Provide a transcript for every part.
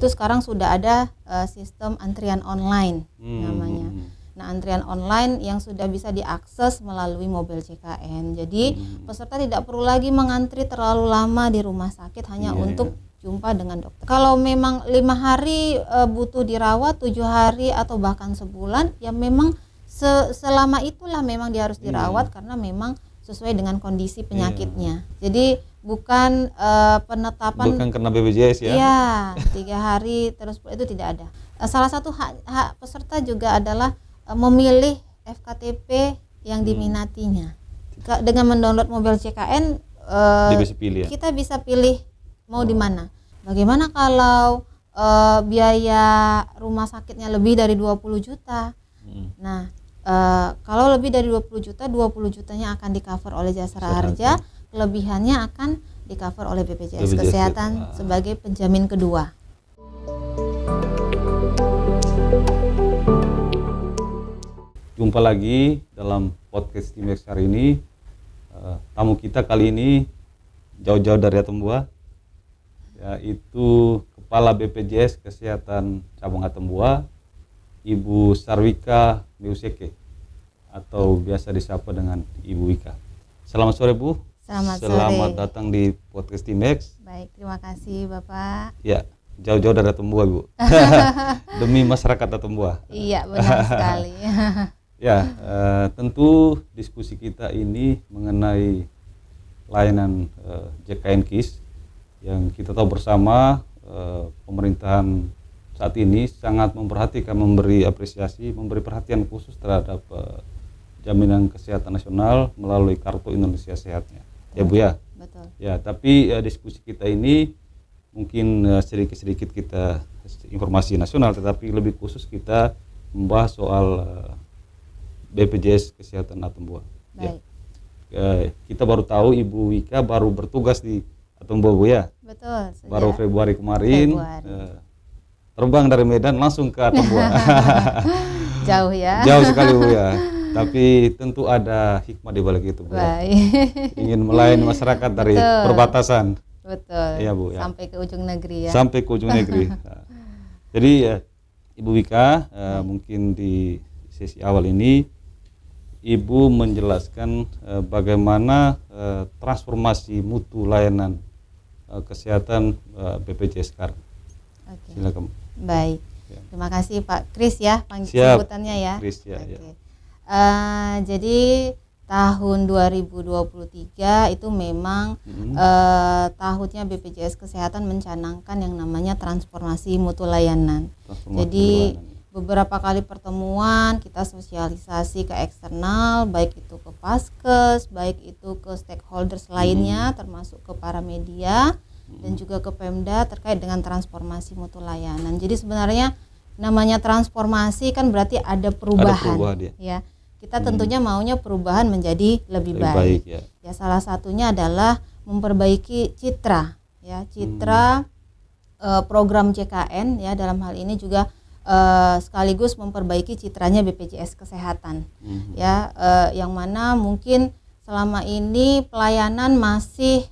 itu sekarang sudah ada sistem antrian online namanya. Nah, antrian online yang sudah bisa diakses melalui mobil CKN. Jadi peserta tidak perlu lagi mengantri terlalu lama di rumah sakit hanya untuk jumpa dengan dokter. Kalau memang 5 hari butuh dirawat, 7 hari atau bahkan sebulan, ya memang selama itulah memang dia harus dirawat karena memang sesuai dengan kondisi penyakitnya. Jadi bukan penetapan bukan karena BPJS ya? Iya, 3 hari terus itu tidak ada. Salah satu hak peserta juga adalah memilih FKTP yang diminatinya. Dengan mendownload mobil CKN Dia bisa pilih ya? kita bisa pilih mau di mana. Bagaimana kalau biaya rumah sakitnya lebih dari 20 juta? Nah, kalau lebih dari 20 juta, 20 jutanya akan di-cover oleh Jasara Harja, kelebihannya akan di-cover oleh BPJS Kesehatan sebagai penjamin kedua. Jumpa lagi dalam podcast Timex hari ini. Tamu kita kali ini jauh-jauh dari Atambua, yaitu Kepala BPJS Kesehatan Cabang Atambua, Ibu Sarwika Meuseke, atau biasa disapa dengan Ibu Wika. Selamat sore Bu. Selamat sore. datang di podcast Timex. Baik, terima kasih Bapak. Ya, jauh-jauh dari Atambua Bu. Demi masyarakat Atambua. Iya, benar sekali. Ya, tentu diskusi kita ini mengenai layanan JKN KIS yang kita tahu bersama pemerintahan saat ini sangat memperhatikan, memberi apresiasi, memberi perhatian khusus terhadap jaminan kesehatan nasional melalui Kartu Indonesia Sehatnya. Ya Bu ya. Betul. Ya, tapi diskusi kita ini mungkin sedikit-sedikit kita informasi nasional, tetapi lebih khusus kita membahas soal BPJS Kesehatan Atambua. Baik. Ya. Kita baru tahu Ibu Wika baru bertugas di Atambua Bu ya. Betul. Baru Februari kemarin. Terbang dari Medan langsung ke Atambua. Jauh ya. Jauh sekali Bu ya. Tapi tentu ada hikmah di balik itu Bu. Baik. Ingin melayani masyarakat dari perbatasan. Betul. Iya Bu ya. Sampai ke ujung negeri ya. Sampai ke ujung negeri. Jadi Ibu Wika mungkin di sesi awal ini Ibu menjelaskan bagaimana transformasi mutu layanan kesehatan BPJS sekarang. Oke. Silakan. Baik. Ya. Terima kasih Pak Kris ya Siap. sebutannya ya. Kris ya. Oke. Ya. Jadi tahun 2023 itu memang tahunnya BPJS Kesehatan mencanangkan yang namanya transformasi mutu layanan. Jadi beberapa kali pertemuan kita sosialisasi ke eksternal, baik itu ke Paskes, baik itu ke stakeholders lainnya termasuk ke para media dan juga ke Pemda terkait dengan transformasi mutu layanan. Jadi sebenarnya namanya transformasi kan berarti ada perubahan ya. Kita tentunya maunya perubahan menjadi lebih baik. Ya salah satunya adalah memperbaiki citra ya, citra program JKN ya, dalam hal ini juga sekaligus memperbaiki citranya BPJS Kesehatan ya, yang mana mungkin selama ini pelayanan masih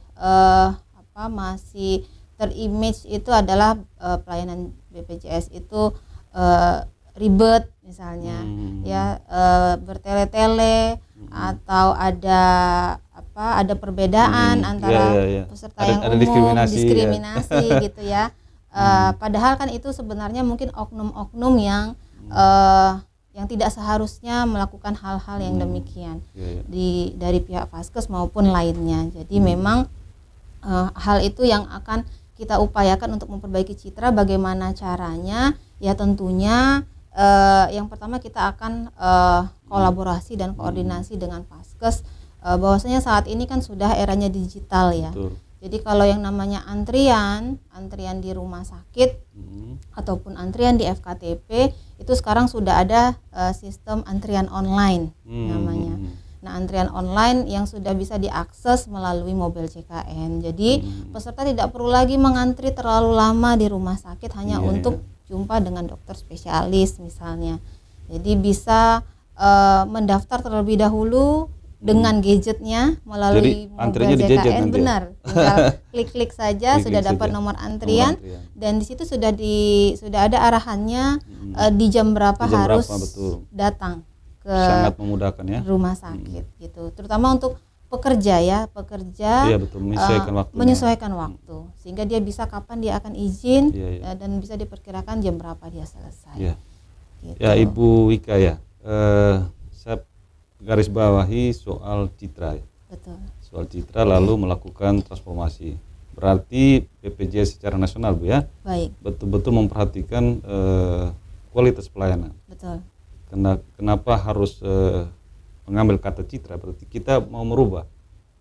masih terimage itu adalah pelayanan BPJS itu ribet misalnya ya, bertele-tele atau ada perbedaan antara peserta yang umum, diskriminasi gitu ya. Padahal kan itu sebenarnya mungkin oknum-oknum yang tidak seharusnya melakukan hal-hal yang demikian dari pihak Paskes maupun lainnya. Jadi memang hal itu yang akan kita upayakan untuk memperbaiki citra. Bagaimana caranya? Ya tentunya yang pertama kita akan kolaborasi dan koordinasi dengan Paskes. Bahwasanya saat ini kan sudah eranya digital ya. Betul. Jadi kalau yang namanya antrian di rumah sakit ataupun antrian di FKTP itu sekarang sudah ada sistem antrian online namanya. Nah, antrian online yang sudah bisa diakses melalui mobil CKN. Jadi peserta tidak perlu lagi mengantri terlalu lama di rumah sakit hanya untuk jumpa dengan dokter spesialis misalnya. Jadi bisa mendaftar terlebih dahulu dengan gadgetnya melalui Jadi, mobil antrinya di gadget JKN, nanti ya? benar. Tinggal klik-klik saja Klik-klik sudah dapat saja. nomor antrian, dan di situ sudah ada arahannya di jam berapa Di jam harus berapa, betul. datang ke Sangat memudahkan ya. rumah sakit gitu. Terutama untuk pekerja ya, Iya betul, menyesuaikan waktu. menyesuaikan waktu sehingga dia bisa kapan dia akan izin, Iya. dan bisa diperkirakan jam berapa dia selesai. Iya. Gitu. Ya Ibu Wika ya, saya garis bawahi soal citra ya. Betul. Soal citra lalu melakukan transformasi. Berarti BPJS secara nasional Bu ya, Baik, betul-betul memperhatikan kualitas pelayanan. betul. Kenapa harus mengambil kata citra? Berarti kita mau merubah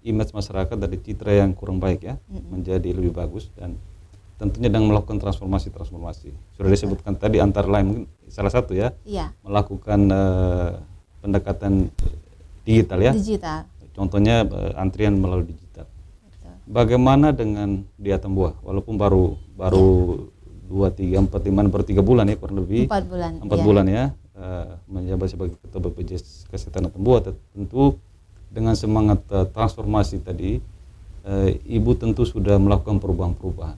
image masyarakat dari citra yang kurang baik ya, menjadi lebih bagus, dan tentunya dengan melakukan transformasi. Sudah disebutkan tadi antara lain mungkin salah satu ya, Iya, melakukan pendekatan digital ya. digital. Contohnya antrian melalui digital. Betul. Bagaimana dengan di Atambua? Walaupun baru 2, 3, 4, 5 per 3 bulan ya, kurang lebih 4 bulan. 4 iya. bulan ya, menjabat sebagai Ketua BPJS Kesehatan Atambua. Tentu dengan semangat transformasi tadi, Ibu tentu sudah melakukan perubahan-perubahan.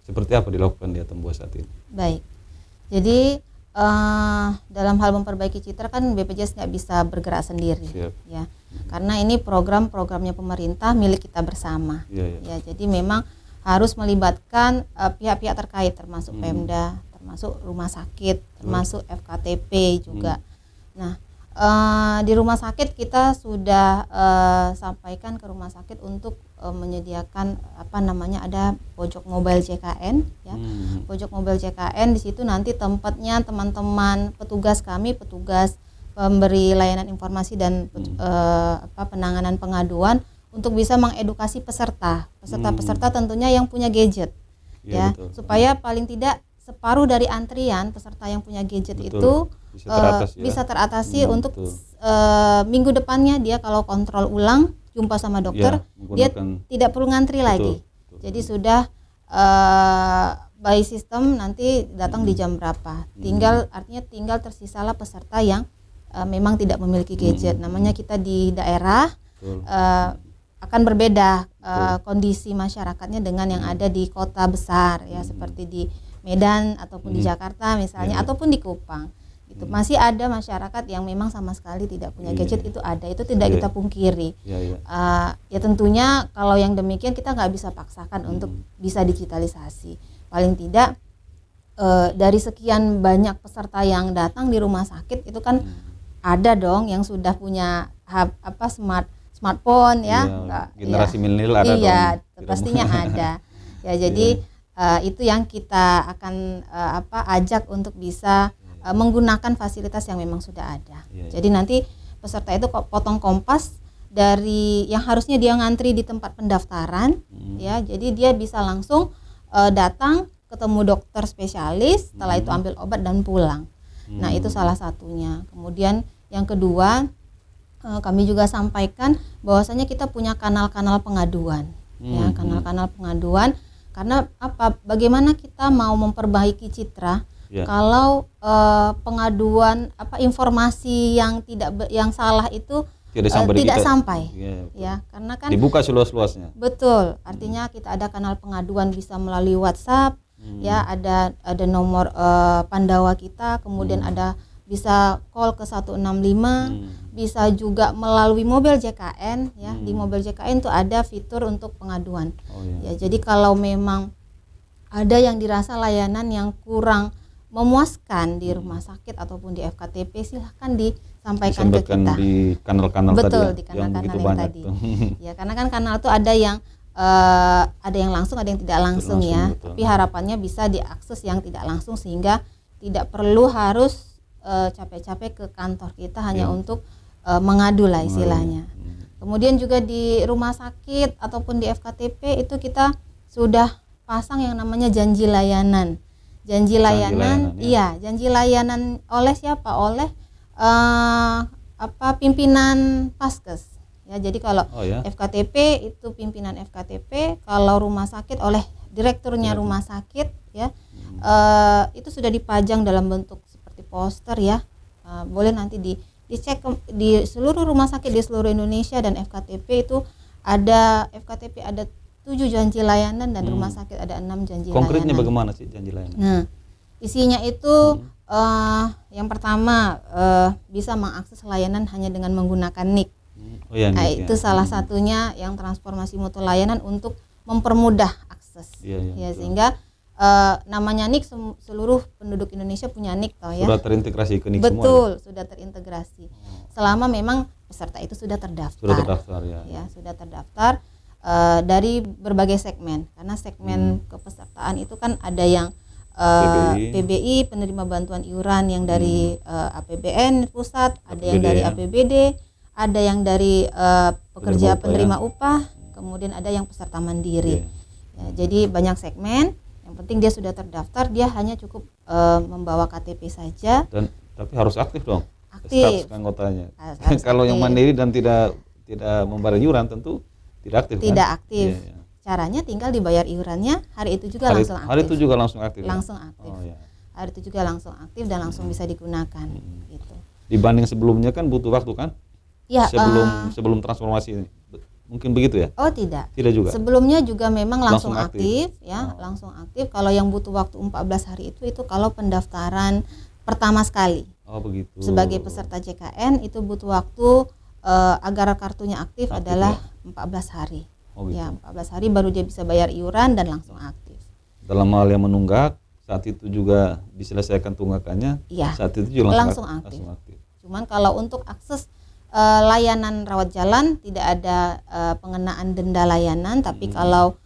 Seperti apa dilakukan di Atambua saat ini? Baik. Jadi dalam hal memperbaiki citra kan BPJS nggak bisa bergerak sendiri. Siap. Ya. Karena ini programnya pemerintah milik kita bersama. Iya. Ya, jadi memang harus melibatkan pihak-pihak terkait termasuk Pemda, termasuk rumah sakit, termasuk FKTP juga. Nah, di rumah sakit kita sudah sampaikan ke rumah sakit untuk menyediakan ada pojok mobile JKN ya. Pojok mobile JKN, di situ nanti tempatnya teman-teman petugas kami, petugas pemberi layanan informasi dan penanganan pengaduan untuk bisa mengedukasi peserta tentunya yang punya gadget ya, betul. supaya paling tidak separuh dari antrian peserta yang punya gadget Betul. itu Bisa teratasi untuk betul. minggu depannya dia kalau kontrol ulang jumpa sama dokter, dia tidak perlu ngantri lagi. Betul. Jadi sudah by system nanti datang di jam berapa. Artinya tinggal tersisalah peserta yang memang tidak memiliki gadget. Namanya kita di daerah akan berbeda kondisi masyarakatnya dengan yang ada di kota besar ya, seperti di Medan ataupun di Jakarta misalnya, ataupun di Kupang. Itu masih ada masyarakat yang memang sama sekali tidak punya gadget, itu ada, itu tidak kita pungkiri. Ya tentunya kalau yang demikian kita nggak bisa paksakan untuk bisa digitalisasi. Paling tidak dari sekian banyak peserta yang datang di rumah sakit itu kan ada dong yang sudah punya smartphone ya, generasi milenial ada dong. Iya, pastinya ada. Ya jadi itu yang kita akan ajak untuk bisa menggunakan fasilitas yang memang sudah ada. Jadi nanti peserta itu potong kompas dari yang harusnya dia ngantri di tempat pendaftaran ya. Jadi dia bisa langsung datang ketemu dokter spesialis, setelah itu ambil obat dan pulang. Nah, itu salah satunya. Kemudian yang kedua, kami juga sampaikan bahwasanya kita punya kanal-kanal pengaduan. Ya, kanal-kanal pengaduan, karena bagaimana kita mau memperbaiki citra kalau pengaduan informasi yang salah itu tidak sampai. Ya, karena kan dibuka seluas-luasnya. Betul. Artinya kita ada kanal pengaduan bisa melalui WhatsApp, ya, ada nomor Pandawa kita, kemudian ada bisa call ke 165, bisa juga melalui mobil JKN ya. Di mobil JKN itu ada fitur untuk pengaduan. Ya, jadi kalau memang ada yang dirasa layanan yang kurang memuaskan di rumah sakit ataupun di FKTP, silahkan disampaikan ke kita di kanal-kanal betul, tadi di kanal-kanal yang tadi ya, karena kan kanal itu ada yang langsung, ada yang tidak langsung ya, betul. Tapi harapannya bisa diakses yang tidak langsung sehingga tidak perlu harus capek-capek ke kantor kita hanya untuk mengadu lah istilahnya. Kemudian juga di rumah sakit ataupun di FKTP itu kita sudah pasang yang namanya janji layanan. Janji layanan oleh siapa? Oleh pimpinan Paskes. Ya, jadi kalau FKTP itu pimpinan FKTP, kalau rumah sakit oleh direkturnya rumah sakit ya. Itu sudah dipajang dalam bentuk seperti poster ya. Boleh nanti dicek di seluruh rumah sakit di seluruh Indonesia dan FKTP itu ada 7 janji layanan dan rumah sakit ada 6 janji Konkretnya layanan. bagaimana sih janji layanan? Nah, isinya itu yang pertama bisa mengakses layanan hanya dengan menggunakan NIK. Oh ya, Nah, NIK, itu salah satunya yang transformasi mutu layanan untuk mempermudah akses. Ya, sehingga namanya NIK seluruh penduduk Indonesia punya NIK toh ya. Sudah terintegrasi ke NIK semua. Betul, sudah terintegrasi. Selama memang peserta itu sudah terdaftar. Sudah terdaftar ya. Ya, sudah terdaftar dari berbagai segmen. Karena segmen kepesertaan itu kan ada yang PBI, penerima bantuan iuran yang dari APBN pusat, ada yang dari APBD, ada yang dari pekerja penerima upah, kemudian ada yang peserta mandiri. Ya, jadi banyak segmen. Yang penting dia sudah terdaftar, dia hanya cukup membawa KTP saja. Tapi harus aktif dong. Aktif. Status anggotanya. aktif. Kalau yang mandiri dan tidak membayar iuran tentu tidak aktif. Tidak kan? aktif. Iya. Caranya tinggal dibayar iurannya hari itu juga langsung aktif. Hari itu juga langsung aktif. Langsung aktif. Oh, ya. Hari itu juga langsung aktif dan langsung bisa digunakan. Gitu. Dibanding sebelumnya kan butuh waktu kan? Ya, sebelum transformasi ini. Mungkin begitu ya? Oh tidak. Tidak juga. Sebelumnya juga memang langsung aktif ya, Oh. langsung aktif. Kalau yang butuh waktu 14 hari itu kalau pendaftaran pertama sekali. Oh begitu. Sebagai peserta JKN itu butuh waktu agar kartunya aktif adalah 14 hari. Oh, gitu. Ya, 14 hari baru dia bisa bayar iuran dan langsung aktif. Dalam hal yang menunggak, saat itu juga diselesaikan tunggakannya. Iya. Saat itu juga Langsung aktif. Cuman kalau untuk akses layanan rawat jalan tidak ada pengenaan denda layanan, tapi kalau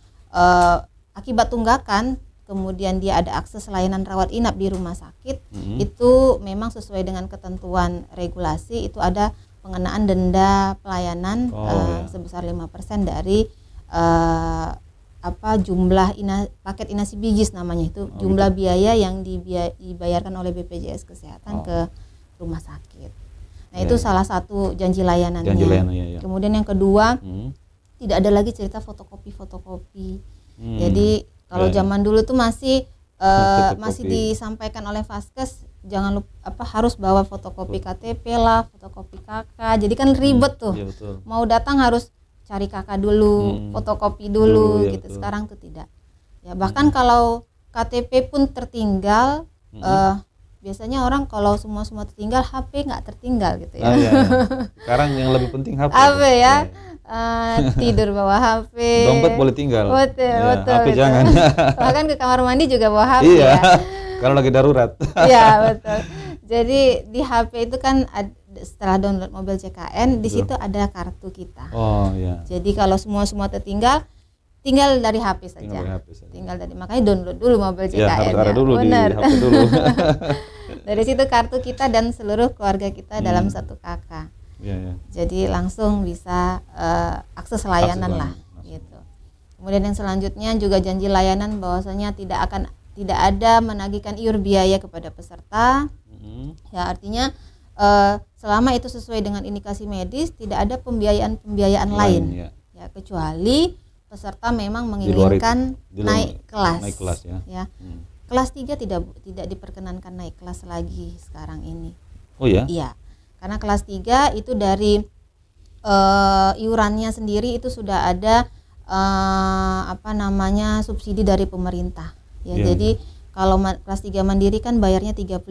akibat tunggakan kemudian dia ada akses layanan rawat inap di rumah sakit, itu memang sesuai dengan ketentuan regulasi, itu ada pengenaan denda pelayanan sebesar 5% dari jumlah paket inasi bijis namanya itu, jumlah biaya yang dibayarkan oleh BPJS Kesehatan ke rumah sakit. Nah, itu salah satu janji layanannya. Ya. Kemudian yang kedua, tidak ada lagi cerita fotokopi. Jadi kalau zaman dulu tuh masih disampaikan oleh Vaskes, jangan lupa harus bawa fotokopi KTP lah, fotokopi KK. Jadi kan ribet tuh. Iya, betul. Mau datang harus cari KK dulu, fotokopi dulu gitu. Betul. Sekarang tuh tidak. Ya, bahkan kalau KTP pun tertinggal, biasanya orang kalau semua tertinggal, HP nggak tertinggal gitu ya. Iya. Sekarang yang lebih penting HP. HP ya. Tidur bawa HP. Dompet boleh tinggal. Betul. HP jangan. Bahkan ke kamar mandi juga bawa HP Iya. ya. Kalau lagi darurat. Iya, betul. Jadi di HP itu kan setelah download mobil JKN, di situ ada kartu kita. Oh iya. Jadi kalau semua tertinggal, tinggal dari HP saja. Makanya download dulu mobil JKN. Ya, harus ada dulu. Benar. Di HP dulu. Dari situ kartu kita dan seluruh keluarga kita dalam satu KK. Iya. Jadi langsung bisa akses layanan lah gitu. Kemudian yang selanjutnya juga janji layanan bahwasanya tidak ada menagihkan iur biaya kepada peserta. Ya, artinya selama itu sesuai dengan indikasi medis, tidak ada pembiayaan lain. Ya, kecuali peserta memang menginginkan naik kelas ya. Kelas 3 tidak diperkenankan naik kelas lagi sekarang ini. Oh ya? Iya. Karena kelas 3 itu dari iurannya sendiri itu sudah ada subsidi dari pemerintah. Ya, jadi kalau kelas 3 mandiri kan bayarnya 35.000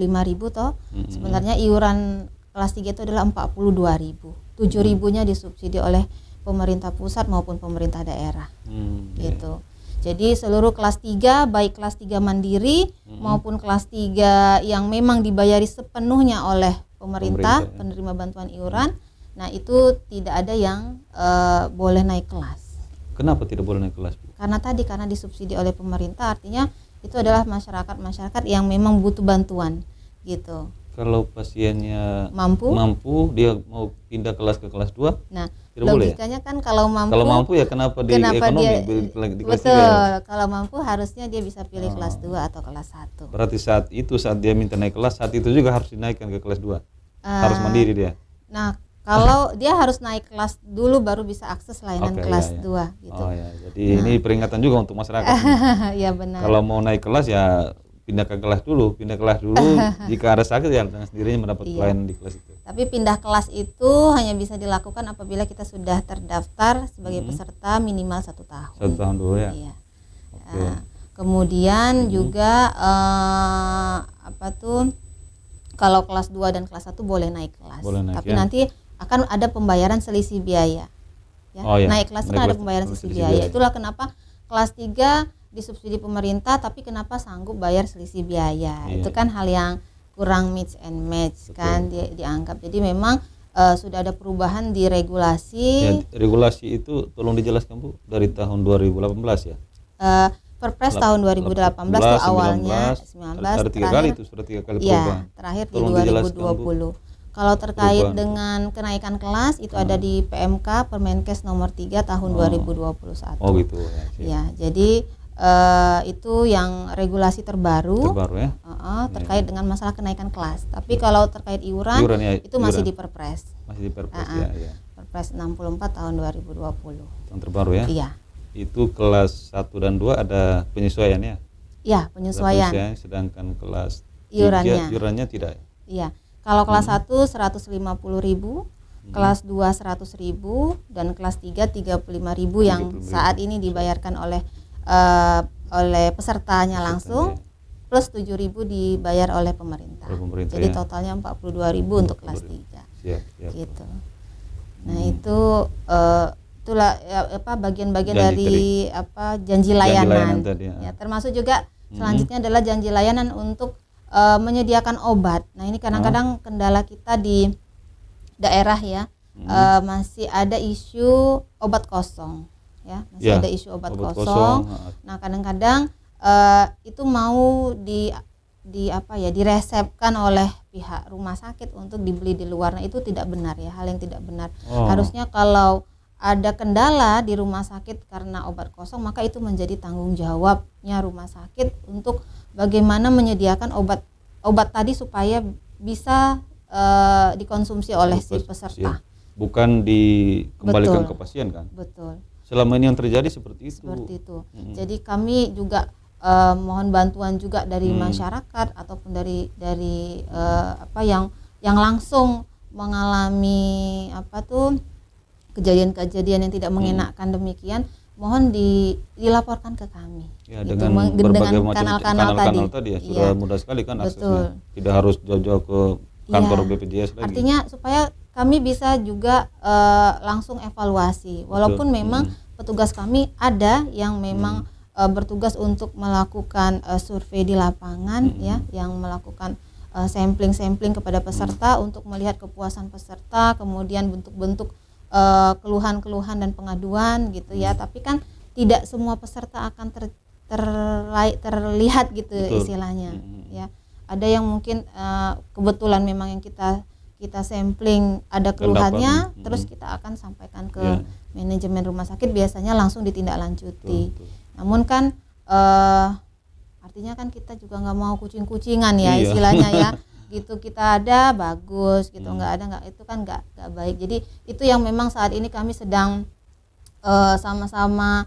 toh. Sebenarnya iuran kelas 3 itu adalah 42.000. 7.000-nya disubsidi oleh pemerintah pusat maupun pemerintah daerah. Gitu. Jadi seluruh kelas 3, baik kelas 3 mandiri maupun kelas 3 yang memang dibayari sepenuhnya oleh pemerintah penerima bantuan iuran, nah itu tidak ada yang boleh naik kelas. Kenapa tidak boleh naik kelas, Bu? Karena disubsidi oleh pemerintah, artinya itu adalah masyarakat yang memang butuh bantuan gitu. Kalau pasiennya mampu, dia mau pindah kelas ke kelas 2? Nah, tidak logikanya boleh. Kan kalau mampu ya kenapa di ekonomi di kelas 3? Betul, kalau mampu harusnya dia bisa pilih kelas 2 atau kelas 1. Berarti saat dia minta naik kelas, saat itu juga harus dinaikkan ke kelas 2. Harus mandiri dia. Nah, kalau dia harus naik kelas dulu baru bisa akses layanan kelas 2 gitu. Oh ya, jadi ini peringatan juga untuk masyarakat. Iya benar. Kalau mau naik kelas ya pindah kelas dulu jika ada sakit ya dengan sendirinya mendapat pelayanan di kelas itu. Tapi pindah kelas itu hanya bisa dilakukan apabila kita sudah terdaftar sebagai peserta minimal 1 tahun. 1 tahun dulu ya. Iya. Kemudian juga kalau kelas 2 dan kelas 1 boleh naik kelas. Tapi nanti akan ada pembayaran selisih biaya. Ya. Naik kelas kan ada pembayaran selisih biaya. Itulah kenapa kelas 3 disubsidi pemerintah tapi kenapa sanggup bayar selisih biaya. Itu kan hal yang kurang mix and match. Betul. Kan dianggap. Jadi memang sudah ada perubahan di regulasi. Ya, regulasi itu tolong dijelaskan Bu dari tahun 2018 ya. Perpres tahun 2018 itu awalnya 19 ada 3 kali itu sudah 3 kali perubahan. Ya, terakhir di 2020. Kalau terkait dengan kenaikan kelas itu ada di PMK Permenkes nomor 3 tahun 2021. Oh gitu ya. Jadi itu yang regulasi terbaru ya. Terkait dengan masalah kenaikan kelas. Tapi kalau terkait iuran itu masih di Perpres. Masih di Perpres ya. Perpres 64 tahun 2020. Yang terbaru ya? Iya. Itu kelas 1 dan 2 ada penyesuaian ya? Iya, penyesuaian. Sedangkan kelas iurannya tidak. Iya. Kalau kelas 1 150.000, kelas 2 100.000 dan kelas 3 35.000 yang saat ini dibayarkan oleh pesertanya langsung plus 7.000 dibayar oleh pemerintah. Jadi totalnya 42.000 untuk kelas 3. Siap. Gitu. Nah, itulah bagian-bagian dari janji layanan tadi, ya. Termasuk juga selanjutnya adalah janji layanan untuk menyediakan obat. Nah, ini kadang-kadang kendala kita di daerah ya, masih ada isu obat kosong ya, ada isu obat kosong. Nah, kadang-kadang itu mau diresepkan oleh pihak rumah sakit untuk dibeli di luar. Nah, itu tidak benar ya, hal yang tidak benar. Harusnya kalau ada kendala di rumah sakit karena obat kosong, maka itu menjadi tanggung jawabnya rumah sakit untuk bagaimana menyediakan obat tadi supaya bisa dikonsumsi oleh si peserta. Bukan dikembalikan ke pasien kan? Betul. Selama ini yang terjadi seperti itu. Jadi kami juga mohon bantuan juga dari masyarakat ataupun dari yang langsung mengalami kejadian-kejadian yang tidak mengenakan demikian, mohon dilaporkan ke kami. Ya, dengan berbagai macam kanal tadi ya, sudah mudah sekali kan aksesnya. Tidak harus jauh-jauh ke kantor BPJS lagi. Artinya supaya kami bisa juga langsung evaluasi. Walaupun memang petugas kami ada yang memang bertugas untuk melakukan survei di lapangan ya, yang melakukan sampling kepada peserta untuk melihat kepuasan peserta, kemudian bentuk-bentuk keluhan-keluhan dan pengaduan gitu ya. Tapi kan tidak semua peserta akan terlihat gitu. Betul. Istilahnya ya. Ada yang mungkin kebetulan memang yang kita sampling ada keluhannya, terus kita akan sampaikan ke manajemen rumah sakit, biasanya langsung ditindaklanjuti. Namun kan artinya kan kita juga nggak mau kucing-kucingan ya, istilahnya ya. Gitu, kita ada bagus gitu, nggak itu kan nggak baik. Jadi itu yang memang saat ini kami sedang sama-sama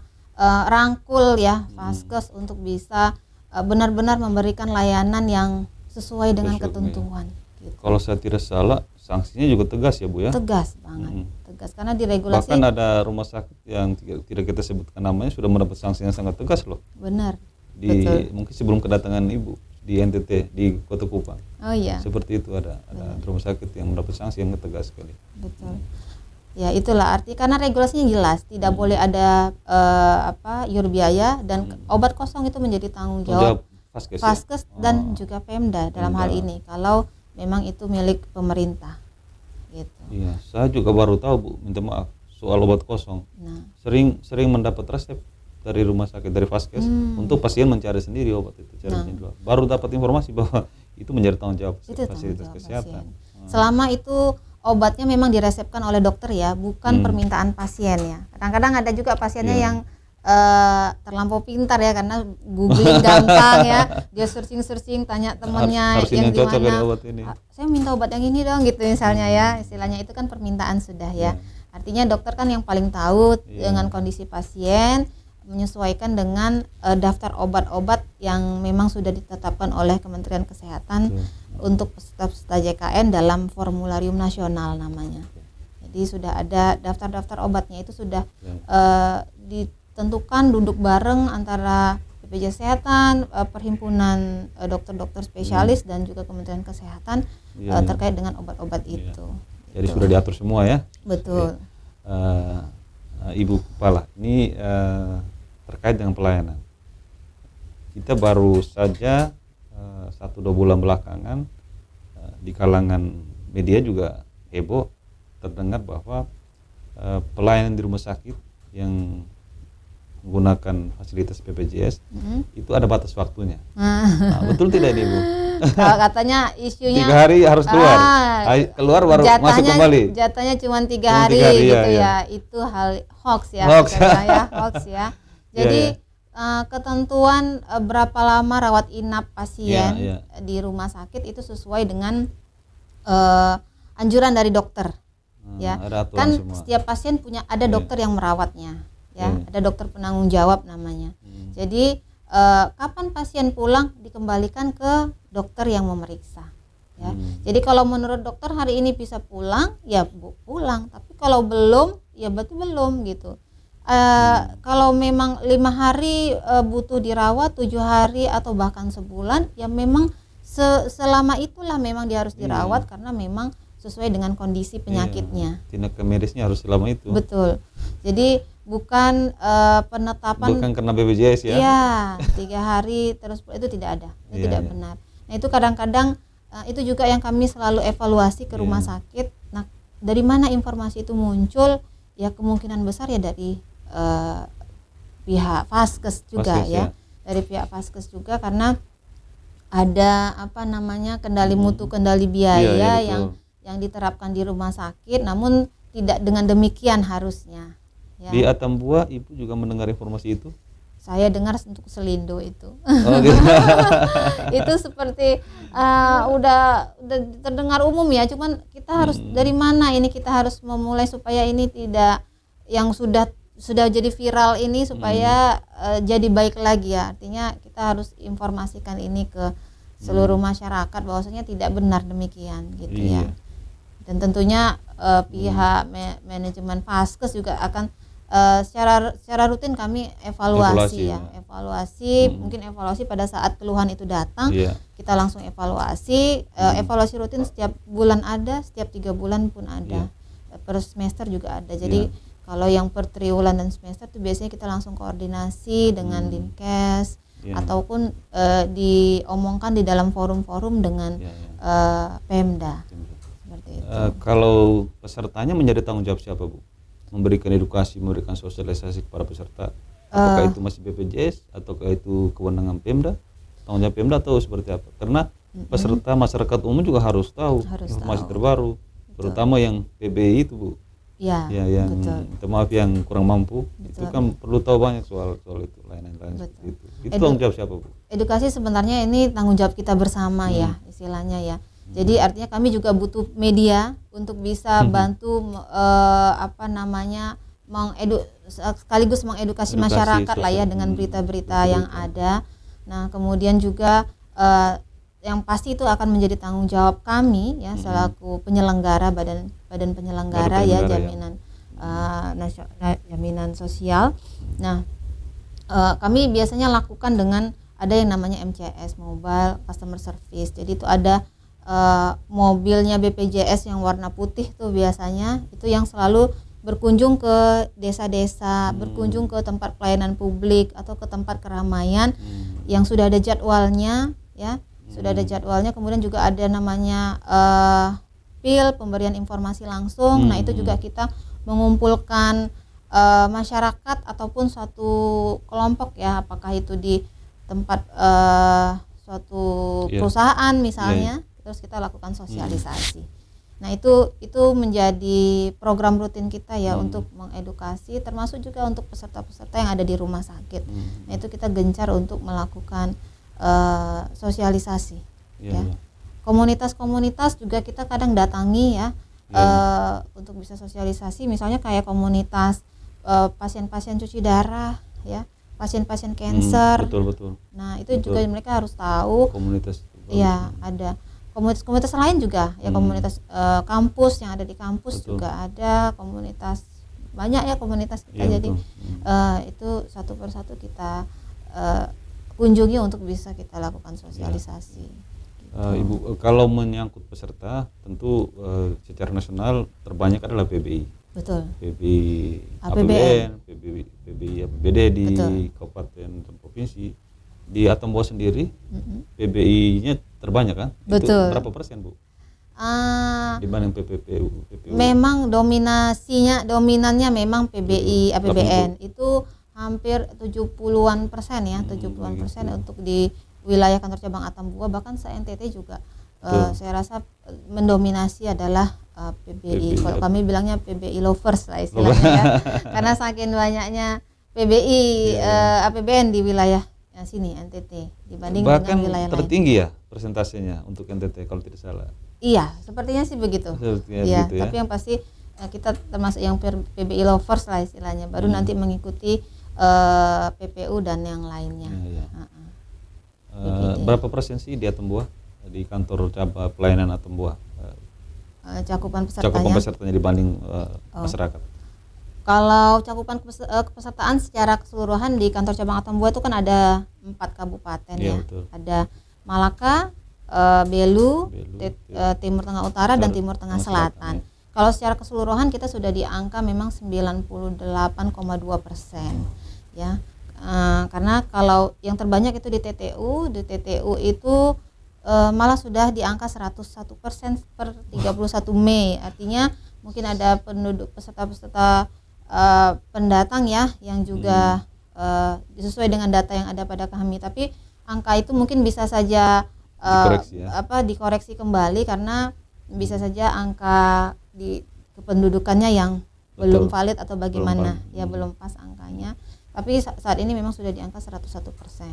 rangkul ya Vaskes untuk bisa benar-benar memberikan layanan yang sesuai dengan ketentuan gitu. Kalau saya tidak salah sanksinya juga tegas ya Bu ya? Tegas banget, tegas karena di regulasi. Bahkan ada rumah sakit yang tidak kita sebutkan namanya sudah mendapat sanksi yang sangat tegas loh. Benar. Betul. Mungkin sebelum kedatangan Ibu di NTT di Kota Kupang. Oh iya. Seperti itu ada rumah sakit yang mendapat sanksi yang tegas sekali. Betul. Ya itulah arti karena regulasinya jelas, tidak boleh ada iur biaya dan obat kosong itu menjadi tanggung jawab Vaskes dan juga Pemda dalam hal ini kalau memang itu milik pemerintah. Gitu. Iya, saya juga baru tahu Bu, minta maaf soal obat kosong. Nah. Sering mendapat resep dari rumah sakit, dari Vaskes untuk pasien mencari sendiri obat itu, baru dapat informasi bahwa itu menjadi tanggung jawab fasilitas kesehatan. Selama itu obatnya memang diresepkan oleh dokter ya, bukan permintaan pasien ya. Kadang-kadang ada juga pasiennya yang terlampau pintar ya, karena googling gampang ya, dia searching tanya temennya yang di mana, saya minta obat yang ini dong gitu misalnya ya, istilahnya itu kan permintaan sudah ya. Artinya dokter kan yang paling tahu dengan kondisi pasien, menyesuaikan dengan daftar obat-obat yang memang sudah ditetapkan oleh Kementerian Kesehatan untuk peserta JKN dalam formularium nasional namanya. Jadi sudah ada daftar-daftar obatnya, itu sudah ditentukan duduk bareng antara BPJS Kesehatan, perhimpunan dokter-dokter spesialis dan juga Kementerian Kesehatan terkait dengan obat-obat itu. Jadi sudah diatur semua ya. Betul. Ibu Kepala, ini terkait dengan pelayanan. Kita baru saja 1-2 bulan belakangan di kalangan media juga heboh terdengar bahwa pelayanan di rumah sakit yang menggunakan fasilitas BPJS itu ada batas waktunya. Betul tidak nih, Bu? Kalau katanya isunya 3 hari harus keluar, keluar baru masuk kembali. Jatahnya cuma 3 hari gitu ya. Itu hal hoax ya. Hoax ya. Jadi ketentuan berapa lama rawat inap pasien di rumah sakit itu sesuai dengan anjuran dari dokter. Ya, kan semua. Setiap pasien ada dokter yang merawatnya. Ya, ada dokter penanggung jawab namanya. Jadi kapan pasien pulang dikembalikan ke dokter yang memeriksa. Ya, jadi kalau menurut dokter hari ini bisa pulang, ya pulang. Tapi kalau belum, ya berarti belum gitu. Kalau memang 5 hari butuh dirawat, 7 hari atau bahkan sebulan, ya memang selama itulah memang dia harus dirawat karena memang sesuai dengan kondisi penyakitnya. Tindakan medisnya harus selama itu. Betul. Jadi bukan penetapan bukan karena BPJS ya. Iya, 3 hari terus itu tidak ada. Itu tidak benar. Nah, itu kadang-kadang itu juga yang kami selalu evaluasi ke rumah sakit. Nah, dari mana informasi itu muncul? Ya kemungkinan besar ya dari pihak Vaskes juga ya. Dari pihak Vaskes juga karena ada kendali mutu, kendali biaya yang diterapkan di rumah sakit, namun tidak dengan demikian harusnya. Ya. Di Atambua Ibu juga mendengar informasi itu? Saya dengar untuk Selindo itu. Itu seperti udah terdengar umum ya, cuman kita harus dari mana ini kita harus memulai supaya ini tidak yang sudah jadi viral ini supaya jadi baik lagi ya. Artinya kita harus informasikan ini ke seluruh masyarakat bahwasanya tidak benar demikian gitu ya. Dan tentunya pihak manajemen Vaskes juga akan secara rutin kami evaluasi. Mungkin evaluasi pada saat keluhan itu datang, kita langsung evaluasi. Evaluasi rutin setiap bulan ada, setiap 3 bulan pun ada, per semester juga ada. Jadi kalau yang per triwulan dan semester itu biasanya kita langsung koordinasi dengan Dinkes ataupun diomongkan di dalam forum-forum dengan Pemda. Seperti itu. Kalau pesertanya menjadi tanggung jawab siapa, Bu? Memberikan edukasi, memberikan sosialisasi kepada peserta, apakah itu masih BPJS ataukah itu kewenangan Pemda, tanggung jawab Pemda atau seperti apa? Karena peserta masyarakat umum juga harus tahu informasi terbaru, terutama yang PBI itu, Bu. Yang maaf yang kurang mampu, itu kan perlu tahu banyak soal itu, lain-lain seperti itu. Itu tanggung jawab siapa, Bu? Edukasi sebenarnya ini tanggung jawab kita bersama ya, istilahnya ya. Jadi artinya kami juga butuh media untuk bisa bantu sekaligus mengedukasi masyarakat lah ya dengan berita-berita yang ada. Nah, kemudian juga yang pasti itu akan menjadi tanggung jawab kami ya selaku penyelenggara badan penyelenggara ya jaminan jaminan sosial. Nah, kami biasanya lakukan dengan ada yang namanya MCS, Mobile Customer Service. Jadi itu ada mobilnya BPJS yang warna putih tuh biasanya itu yang selalu berkunjung ke desa-desa, berkunjung ke tempat pelayanan publik atau ke tempat keramaian yang sudah ada jadwalnya ya, sudah ada jadwalnya. Kemudian juga ada namanya PIL, pemberian informasi langsung. Nah, itu juga kita mengumpulkan masyarakat ataupun suatu kelompok ya, apakah itu di tempat suatu perusahaan misalnya. Terus kita lakukan sosialisasi. Nah, itu menjadi program rutin kita ya untuk mengedukasi, termasuk juga untuk peserta-peserta yang ada di rumah sakit. Nah, itu kita gencar untuk melakukan sosialisasi. Komunitas-komunitas juga kita kadang datangi ya untuk bisa sosialisasi. Misalnya kayak komunitas pasien-pasien cuci darah ya. pasien-pasien cancer. Betul. Nah, itu juga mereka harus tahu. Komunitas. Iya, ada komunitas lain juga ya, komunitas kampus yang ada di kampus juga ada, komunitas banyak ya komunitas kita. Jadi itu satu persatu kita kunjungi untuk bisa kita lakukan sosialisasi. Ibu, kalau menyangkut peserta tentu secara nasional terbanyak adalah PBI. Betul. PBI APBN, PBI APBD di kabupaten dan provinsi. Di Atambua sendiri PBI-nya terbanyak kan? Betul. Itu berapa persen, Bu? Dibanding PPPU? Memang dominannya memang PBI APBN itu hampir 70-an persen ya, 70-an persen untuk di wilayah kantor cabang Atambua, bahkan se-NTT juga saya rasa mendominasi adalah PBI. Kalau kami bilangnya PBI lovers lah istilahnya ya, karena saking banyaknya PBI APBN di wilayah sini NTT dibanding bahkan dengan wilayah tertinggi lain. Ya persentasenya untuk NTT kalau tidak salah. Iya, sepertinya sih begitu. Iya, gitu ya. Tapi yang pasti kita termasuk yang PBI lovers lah istilahnya, baru nanti mengikuti PPU dan yang lainnya. Berapa persen sih di Atambua, di kantor cabang pelayanan Atambua? Cakupan pesertanya dibanding masyarakat. Kalau cakupan kepesertaan secara keseluruhan di kantor cabang Atambua itu kan ada 4 kabupaten ya. Betul. Ada Malaka, Belu, Timur Tengah Utara dan Timur Tengah Selatan. Kalau secara keseluruhan kita sudah di angka memang 98,2% ya. Karena kalau yang terbanyak itu di TTU itu malah sudah di angka 101% per 31 Mei. Artinya mungkin ada penduduk peserta pendatang ya yang juga sesuai dengan data yang ada pada kami, tapi angka itu mungkin bisa saja dikoreksi kembali karena bisa saja angka di kependudukannya yang belum valid atau bagaimana belum pas angkanya, tapi saat ini memang sudah di angka 101%.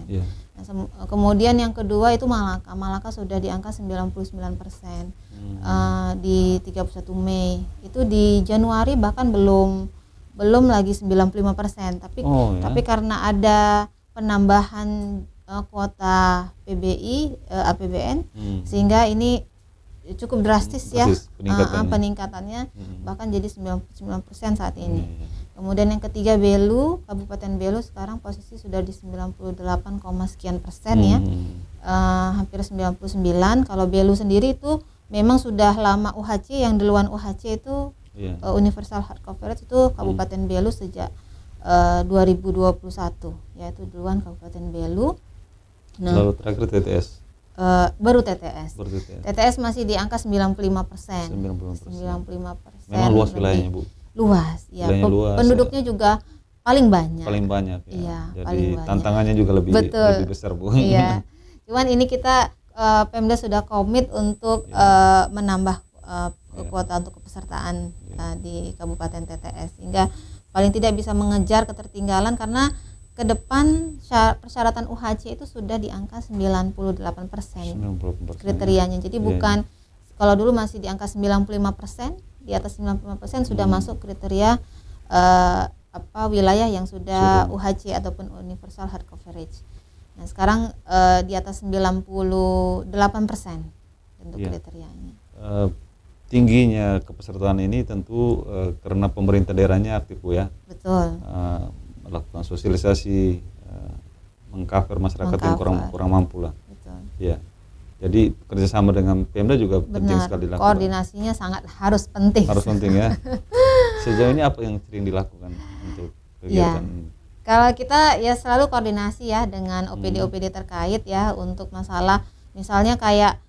Nah, kemudian yang kedua itu Malaka sudah di angka 99%. Di 31 Mei itu di Januari bahkan belum lagi 95%, tapi karena ada penambahan kuota PBI APBN sehingga ini cukup drastis ya peningkatannya bahkan jadi 99% saat ini. Kemudian yang ketiga Belu, Kabupaten Belu sekarang posisi sudah di 98, sekian persen ya, hampir 99. Kalau Belu sendiri itu memang sudah lama UHC, yang duluan UHC itu Universal Health Coverage itu Kabupaten Belu sejak 2021, yaitu duluan Kabupaten Belu. Nah, lalu terakhir TTS. Baru TTS. TTS masih di angka 95%. 95%. Memang luas wilayahnya, Bu. Luas, ya. Luas, penduduknya juga paling banyak. Paling banyak ya. Iya, jadi paling banyak. Tantangannya juga lebih besar, Bu. Iya. Cuman ini kita Pemda sudah komit untuk menambah kuota untuk kepesertaan di Kabupaten TTS sehingga paling tidak bisa mengejar ketertinggalan, karena ke depan persyaratan UHC itu sudah di angka 98% kriterianya. Jadi bukan kalau dulu masih di angka 95%, di atas 95% sudah masuk kriteria wilayah yang sudah UHC ataupun Universal Health Coverage. Nah, sekarang di atas 98% untuk kriterianya. Tingginya kepesertaan ini tentu karena pemerintah daerahnya aktif, Bu ya. Betul. Melakukan sosialisasi, mengcover masyarakat yang kurang mampu lah. Betul. Ya. Jadi kerjasama dengan Pemda juga penting sekali dilakukan. Koordinasinya sangat harus penting. Harus penting ya. Sejauh ini apa yang sering dilakukan untuk kegiatan? Kalau kita ya selalu koordinasi ya dengan OPD-OPD terkait ya untuk masalah misalnya kayak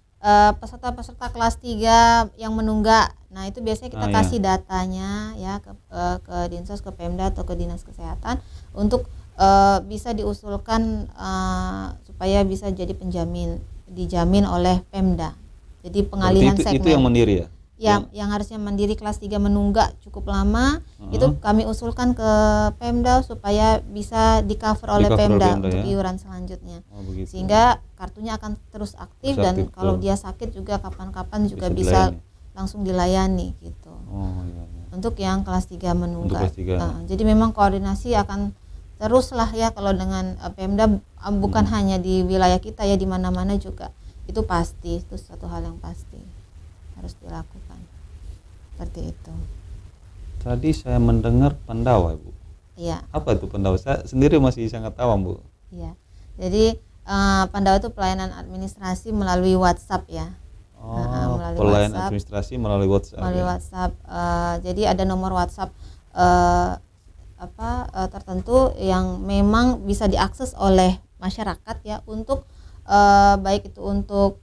peserta-peserta kelas 3 yang menunggak. Nah, itu biasanya kita kasih datanya ya ke Dinsos, ke Pemda atau ke Dinas Kesehatan untuk bisa diusulkan supaya bisa jadi dijamin oleh Pemda. Jadi pengalihan segmen. Itu yang mandiri ya? Yang harusnya mandiri kelas 3 menunggak cukup lama, itu kami usulkan ke Pemda supaya bisa di-cover oleh Pemda untuk iuran selanjutnya. Sehingga kartunya akan terus aktif dan kalau dia sakit juga kapan-kapan juga bisa langsung dilayani gitu. Untuk yang kelas 3 menunggak. Jadi memang koordinasi akan teruslah ya kalau dengan Pemda, bukan hanya di wilayah kita ya, di mana-mana juga itu pasti, itu satu hal yang pasti harus dilakukan seperti itu. Tadi saya mendengar Pandawa, Bu. Iya. Apa itu Pandawa? Saya sendiri masih sangat awam, Bu. Iya. Jadi Pandawa itu pelayanan administrasi melalui WhatsApp ya. Melalui Pelayanan WhatsApp. administrasi melalui WhatsApp. Melalui Ya. WhatsApp. Jadi ada nomor WhatsApp tertentu yang memang bisa diakses oleh masyarakat ya, untuk baik itu untuk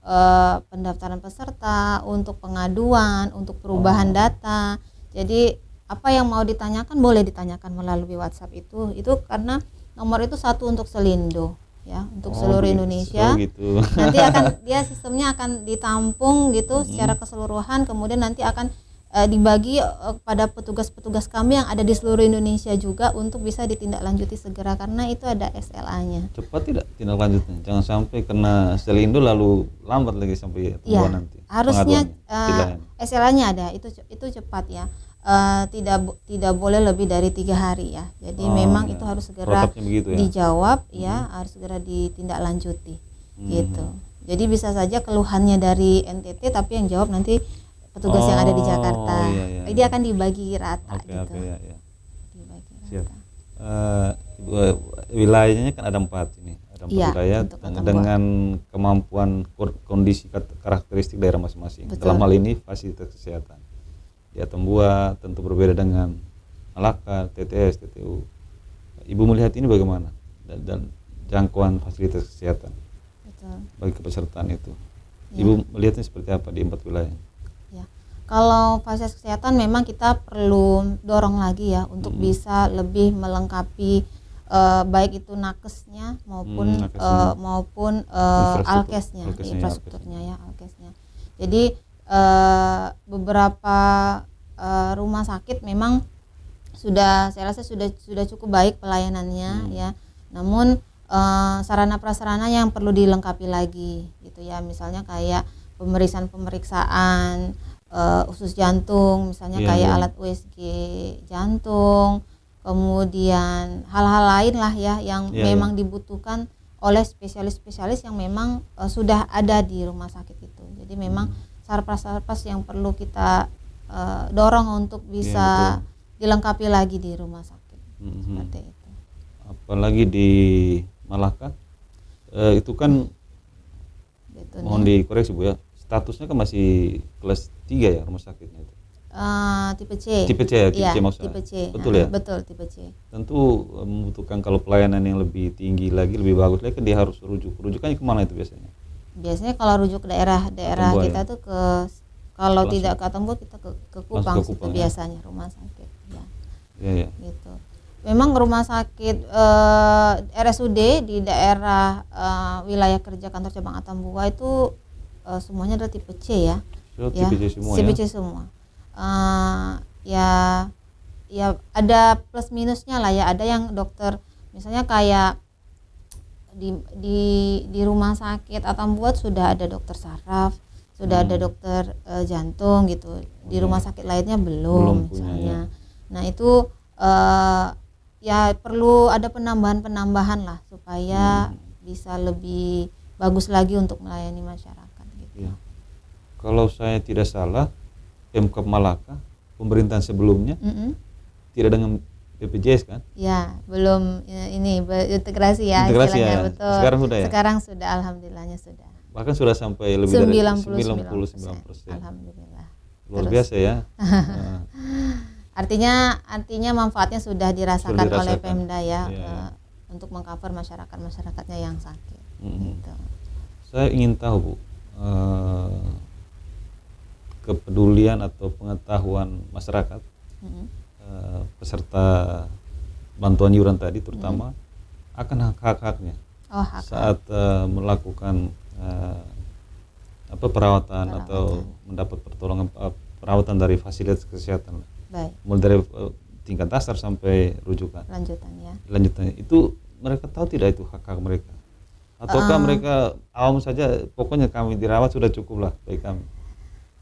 pendaftaran peserta, untuk pengaduan, untuk perubahan data. Jadi apa yang mau ditanyakan boleh ditanyakan melalui WhatsApp itu karena nomor itu satu untuk Selindo ya, untuk seluruh Indonesia. Gitu. Nanti akan sistemnya akan ditampung gitu secara keseluruhan, kemudian nanti akan dibagi pada petugas-petugas kami yang ada di seluruh Indonesia juga untuk bisa ditindaklanjuti segera, karena itu ada SLA-nya. Cepat tidak tindak lanjutnya? Jangan sampai kena Selindo lalu lambat lagi sampai Ya, nanti. harusnya SLA-nya ada, itu cepat ya. Tidak boleh lebih dari 3 hari ya. Jadi memang itu harus segera begitu, ya? dijawab ya, harus segera ditindaklanjuti gitu. Jadi bisa saja keluhannya dari NTT tapi yang jawab nanti petugas yang ada di Jakarta. Jadi akan dibagi rata gitu. Dibagi rata. Wilayahnya kan ada 4 ini. Ada 4 wilayah dengan kemampuan kondisi karakteristik daerah masing-masing. Betul. Dalam hal ini fasilitas kesehatan. Di Atambua tentu berbeda dengan Malaka, TTS, TTU. Ibu melihat ini bagaimana dan jangkauan fasilitas kesehatan bagi kepesertaan itu. Ibu melihatnya seperti apa di 4 wilayah? Ya, kalau fasilitas kesehatan memang kita perlu dorong lagi ya untuk bisa lebih melengkapi baik itu nakesnya maupun alkesnya, infrastrukturnya ya, alkesnya. Jadi beberapa rumah sakit memang saya rasa sudah cukup baik pelayanannya ya. Namun sarana prasarana yang perlu dilengkapi lagi gitu ya, misalnya kayak pemeriksaan usus jantung, misalnya alat USG jantung, kemudian hal-hal lain lah ya yang memang dibutuhkan oleh spesialis-spesialis yang memang sudah ada di rumah sakit itu. Jadi memang sarpas yang perlu kita dorong untuk bisa dilengkapi lagi di rumah sakit. Seperti itu. Apalagi di Malaka itu kan mohon dikoreksi Bu ya, statusnya kan masih kelas 3 ya rumah sakitnya itu. Tipe C. Tipe C ya, tipe C maksudnya. Tipe C. Betul ya? Betul, tipe C. Tentu membutuhkan kalau pelayanan yang lebih tinggi lagi, lebih bagus lagi kan dia harus rujukannya kemana itu biasanya? Biasanya kalau rujuk ke daerah kita tuh kalau tidak ke Atambua kita ke Kupang itu biasanya rumah sakit ya. Gitu. Memang rumah sakit RSUD di daerah wilayah kerja kantor cabang Atambua itu semuanya adalah tipe C ya. Tipe C semua tipe C semua. Ya ada plus minusnya lah ya. Ada yang dokter misalnya kayak di rumah sakit Atambua sudah ada dokter saraf, sudah ada dokter jantung gitu. Di rumah sakit lainnya belum misalnya. Nah itu ya perlu ada penambahan lah supaya bisa lebih bagus lagi untuk melayani masyarakat gitu. Ya. Kalau saya tidak salah, Pemkab Malaka pemerintahan sebelumnya tidak dengan BPJS kan? Ya, belum ini integrasi ya. Integrasi ya. Betul. Sekarang sudah ya? Sekarang sudah, alhamdulillahnya sudah. Bahkan sudah sampai lebih dari 99%. Alhamdulillah. Luar biasa ya. Artinya manfaatnya sudah dirasakan oleh Pemda ya, untuk mengcover masyarakatnya yang sakit. Gitu. Saya ingin tahu Bu, kepedulian atau pengetahuan masyarakat peserta bantuan iuran tadi terutama akan hak-haknya saat melakukan perawatan atau mendapat pertolongan perawatan dari fasilitas kesehatan. Baik. Mulai dari tingkat dasar sampai rujukan. Lanjutannya itu mereka tahu tidak itu hak-hak mereka? Ataukah mereka awam saja, pokoknya kami dirawat sudah cukup lah bagi kami?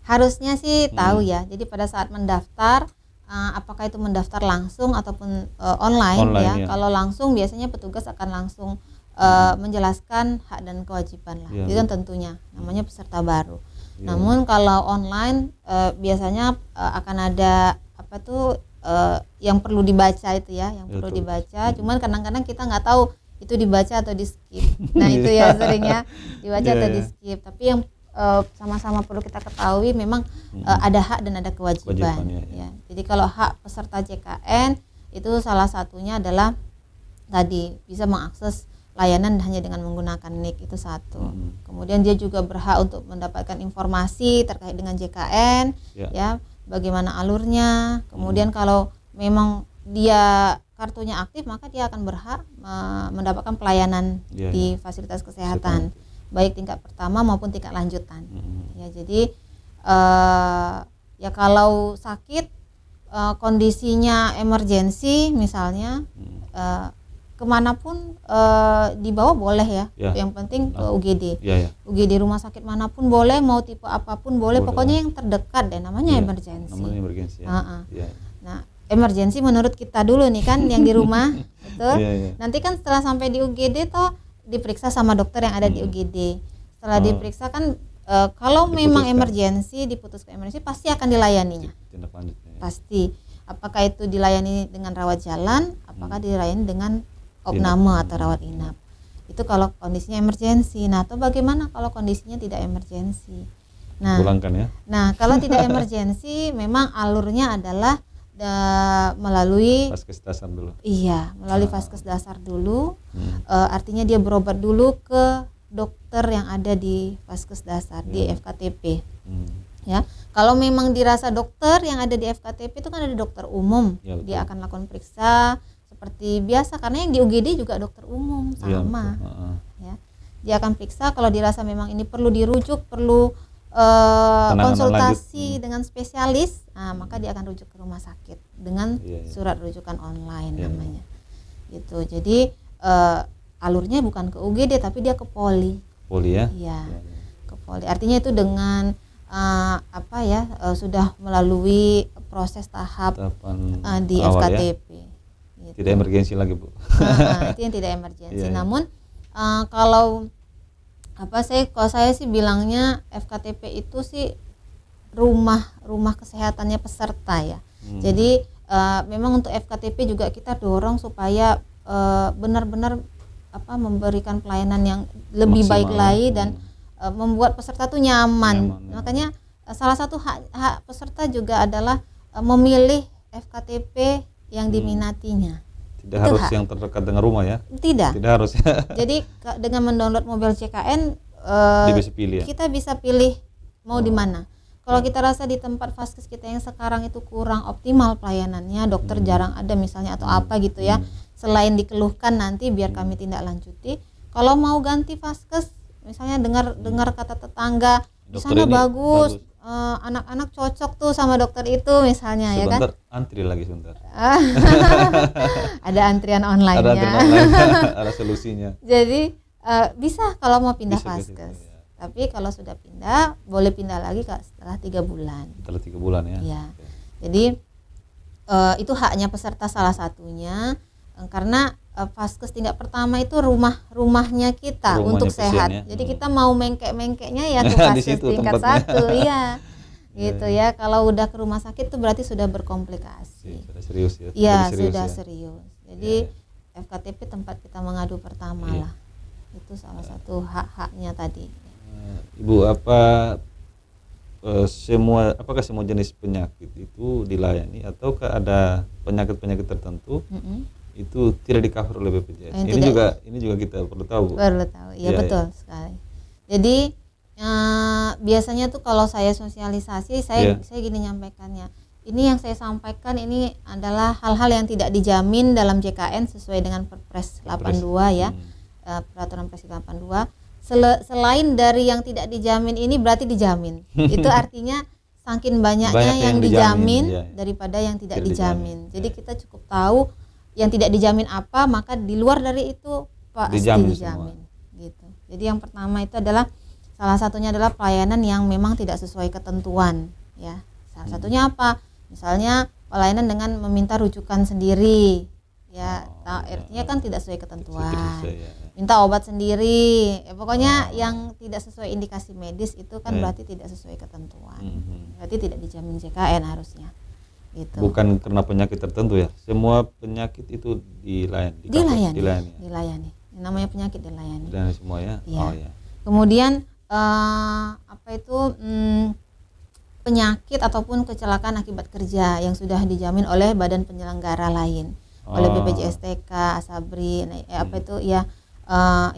Harusnya sih tahu ya. Jadi pada saat mendaftar apakah itu mendaftar langsung ataupun online ya. Ya. Kalau langsung biasanya petugas akan langsung menjelaskan hak dan kewajiban lah. Ya, itu kan tentunya namanya peserta baru. Ya. Namun kalau online biasanya akan ada apa tuh yang perlu dibaca itu ya, yang perlu dibaca. Cuman kadang-kadang kita nggak tahu itu dibaca atau di skip. Nah itu ya seringnya dibaca atau di skip. Tapi yang sama-sama perlu kita ketahui memang ada hak dan ada kewajiban. Ya. Jadi kalau hak peserta JKN itu salah satunya adalah tadi bisa mengakses layanan hanya dengan menggunakan NIK, itu satu. Kemudian dia juga berhak untuk mendapatkan informasi terkait dengan JKN, ya bagaimana alurnya. Kemudian kalau memang dia kartunya aktif maka dia akan berhak mendapatkan pelayanan di fasilitas kesehatan, baik tingkat pertama maupun tingkat lanjutan. Ya jadi ya kalau sakit kondisinya emergensi misalnya kemanapun dibawa boleh ya. Yang penting ke UGD. UGD rumah sakit manapun boleh, mau tipe apapun boleh. Pokoknya yang terdekat deh, namanya emergensi. Namanya emergensi. Nah, emergensi menurut kita dulu nih kan yang di rumah, betul. Nanti kan setelah sampai di UGD toh diperiksa sama dokter yang ada di UGD. Setelah diperiksa kan kalau memang emergensi, diputuskan emergensi pasti akan dilayaninya. Pasti. Apakah itu dilayani dengan rawat jalan, apakah dilayani dengan opname atau rawat inap. Itu kalau kondisinya emergensi. Nah, atau bagaimana kalau kondisinya tidak emergensi? Nah, nah kalau tidak emergensi memang alurnya adalah melalui Vaskes dasar dulu. Iya, melalui Vaskes dasar dulu. Artinya dia berobat dulu ke dokter yang ada di Vaskes dasar di FKTP. Ya, kalau memang dirasa dokter yang ada di FKTP itu kan ada dokter umum, dia akan lakukan periksa seperti biasa karena yang di UGD juga dokter umum sama. Ya, dia akan periksa kalau dirasa memang ini perlu dirujuk, perlu konsultasi dengan spesialis, maka dia akan rujuk ke rumah sakit dengan surat rujukan online namanya. Gitu. Jadi alurnya bukan ke UGD tapi dia ke Poli. Poli ya? Iya. Ke Poli. Artinya itu dengan sudah melalui proses tahap di FKTP. Ya? Gitu. Tidak emergensi lagi, Bu. Itu yang tidak emergensi. Namun kalau saya sih bilangnya FKTP itu sih rumah kesehatannya peserta ya. Jadi memang untuk FKTP juga kita dorong supaya benar-benar memberikan pelayanan yang lebih baik lagi dan membuat peserta tuh nyaman. Makanya salah satu hak peserta juga adalah memilih FKTP yang diminatinya. Tidak itu harus yang terdekat dengan rumah ya? Tidak harus ya. Jadi dengan mendownload mobil JKN bisa pilih, ya? Kita bisa pilih mau di mana. Kalau kita rasa di tempat Vaskes kita yang sekarang itu kurang optimal pelayanannya, dokter jarang ada misalnya atau apa gitu ya. Selain dikeluhkan nanti biar kami tindak lanjuti. Kalau mau ganti Vaskes misalnya dengar kata tetangga di sana bagus. Anak-anak cocok tuh sama dokter itu misalnya. Sebentar, ya kan? Antri lagi sebentar. Ada antrian online-nya. Ada solusinya. Jadi bisa kalau mau pindah Vaskes. Ya. Tapi kalau sudah pindah, boleh pindah lagi setelah 3 bulan. Setelah 3 bulan ya. Ya. Jadi itu haknya peserta salah satunya karena Vaskes tingkat pertama itu rumahnya kita untuk sehat. Jadi kita mau mengkek-mengkeknya ya ke Vaskes tingkat 1, iya. Gitu ya. Kalau udah ke rumah sakit itu berarti sudah berkomplikasi. Sudah serius ya. Iya, sudah serius. Jadi FKTP tempat kita mengadu pertama lah. Itu salah satu hak-haknya tadi. Ibu, apakah semua jenis penyakit itu dilayani ataukah ada penyakit-penyakit tertentu itu tidak di-cover oleh BPJS? Ini juga kita perlu tahu. Perlu tahu. Ya, betul sekali. Jadi biasanya tuh kalau saya sosialisasi saya gini nyampaikannya. Ini yang saya sampaikan ini adalah hal-hal yang tidak dijamin dalam JKN sesuai dengan Perpres 82 ya. Peraturan Presiden 82. Selain dari yang tidak dijamin ini berarti dijamin. Itu artinya saking banyaknya yang dijamin daripada yang tidak dijamin. Jadi kita cukup tahu yang tidak dijamin apa, maka di luar dari itu pasti dijamin gitu. Jadi yang pertama itu adalah salah satunya adalah pelayanan yang memang tidak sesuai ketentuan ya. Salah satunya apa? Misalnya pelayanan dengan meminta rujukan sendiri ya. Oh, Artinya kan tidak sesuai ketentuan. Tidak sesuai, ya. Minta obat sendiri, pokoknya yang tidak sesuai indikasi medis itu kan berarti tidak sesuai ketentuan. Berarti tidak dijamin JKN harusnya. Gitu. Bukan karena penyakit tertentu ya, semua penyakit itu dilayani. Dilayani. Yang namanya penyakit dilayani. Dan semua ya. Iya. Oh ya. Kemudian penyakit ataupun kecelakaan akibat kerja yang sudah dijamin oleh badan penyelenggara lain, oleh BPJS TK, Asabri,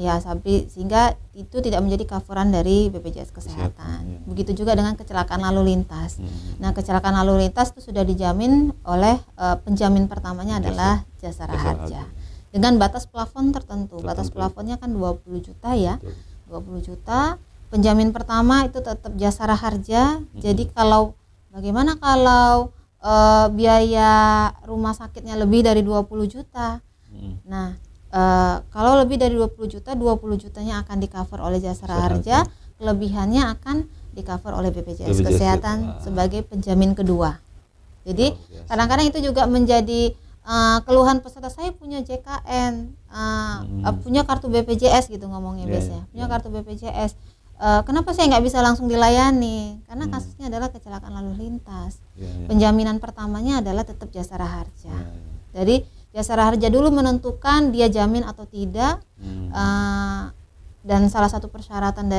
Asabri, sehingga itu tidak menjadi coveran dari BPJS Kesehatan. Begitu juga dengan kecelakaan lalu lintas. Nah, kecelakaan lalu lintas itu sudah dijamin oleh penjamin pertamanya adalah Jasara Harja. Dengan batas plafon tertentu. Batas plafonnya kan 20 juta ya. 20 juta. Penjamin pertama itu tetap Jasara Harja. Jadi bagaimana kalau biaya rumah sakitnya lebih dari 20 juta? Nah, kalau lebih dari 20 juta, 20 jutanya akan di-cover oleh Jasara Harja, kelebihannya akan di-cover oleh BPJS Kesehatan sebagai penjamin kedua. Jadi kadang-kadang itu juga menjadi keluhan peserta, saya punya JKN, punya kartu BPJS gitu ngomongnya biasanya, punya kartu BPJS. Kenapa saya nggak bisa langsung dilayani? Karena kasusnya adalah kecelakaan lalu lintas. Penjaminan pertamanya adalah tetap Jasara Harja. Jadi Jasara Harja dulu menentukan dia jamin atau tidak. Dan salah satu persyaratan